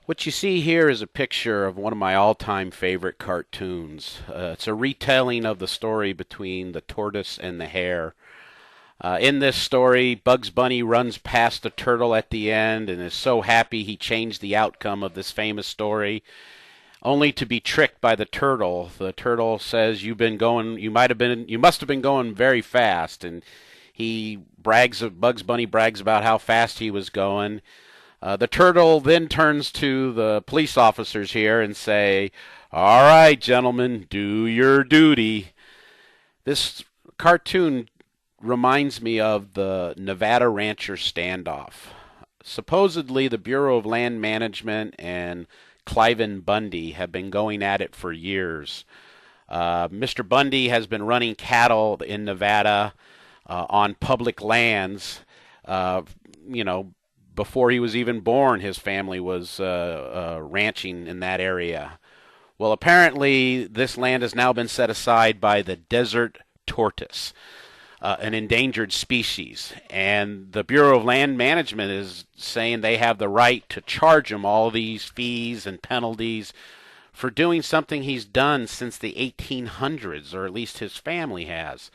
What you see here is a picture of one of my all-time favorite cartoons. It's a retelling of the story between the tortoise and the hare. In this story, Bugs Bunny runs past the turtle at the end and is so happy he changed the outcome of this famous story, only to be tricked by the turtle. The turtle says, you must have been going very fast," and Bugs Bunny brags about how fast he was going. The turtle then turns to the police officers here and say, "All right, gentlemen, do your duty." This cartoon reminds me of the Nevada rancher standoff. Supposedly, the Bureau of Land Management and Cliven Bundy have been going at it for years. Mr. Bundy has been running cattle in Nevada on public lands. Uh, you know, Before he was even born, his family was ranching in that area. Well, apparently, this land has now been set aside by the desert tortoise, an endangered species. And the Bureau of Land Management is saying they have the right to charge him all these fees and penalties for doing something he's done since the 1800s, or at least his family has.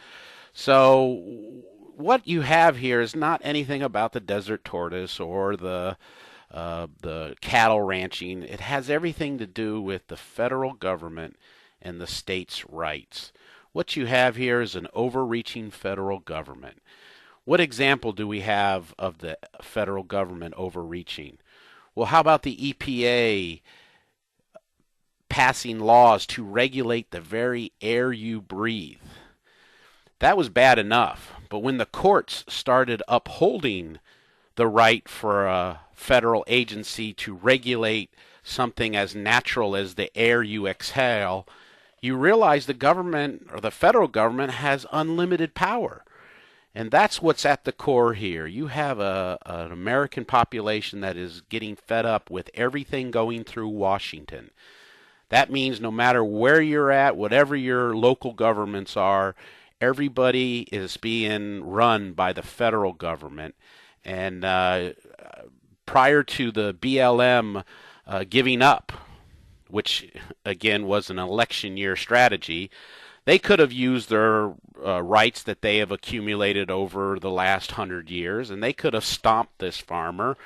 So what you have here is not anything about the desert tortoise or the cattle ranching. It has everything to do with the federal government and the states' rights. What you have here is an overreaching federal government. What example do we have of the federal government overreaching? Well, how about the EPA passing laws to regulate the very air you breathe? That was bad enough. But when the courts started upholding the right for a federal agency to regulate something as natural as the air you exhale, you realize the government, or the federal government, has unlimited power. And that's what's at the core here. You have an American population that is getting fed up with everything going through Washington. That means no matter where you're at, whatever your local governments are, everybody is being run by the federal government. And prior to the BLM giving up, which again was an election year strategy, they could have used their rights that they have accumulated over the last 100 years, and they could have stomped this farmer,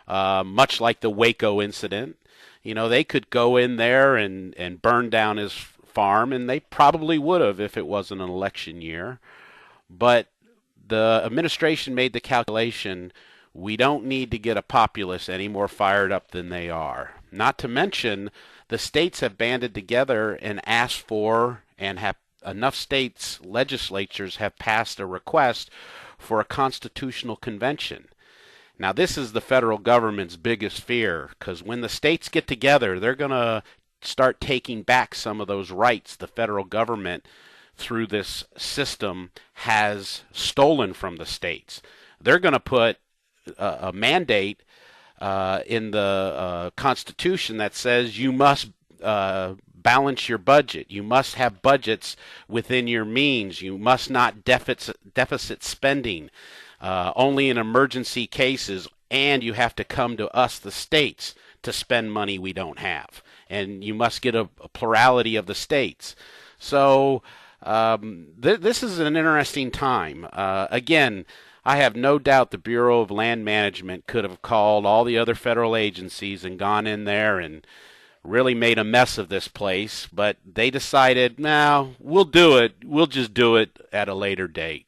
much like the Waco incident. They could go in there and burn down his farm, and they probably would have if it wasn't an election year. But the administration made the calculation: we don't need to get a populace any more fired up than they are. Not to mention, the states have banded together and asked for, and have enough states' legislatures have passed a request for a constitutional convention. Now, this is the federal government's biggest fear, because when the states get together, they're going to start taking back some of those rights the federal government, through this system, has stolen from the states. They're going to put a mandate in the Constitution that says you must balance your budget. You must have budgets within your means. You must not deficit spending, only in emergency cases, and you have to come to us, the states, to spend money we don't have. And you must get a plurality of the states. So this is an interesting time. Again, I have no doubt the Bureau of Land Management could have called all the other federal agencies and gone in there and really made a mess of this place, but they decided, no, we'll do it. We'll just do it at a later date.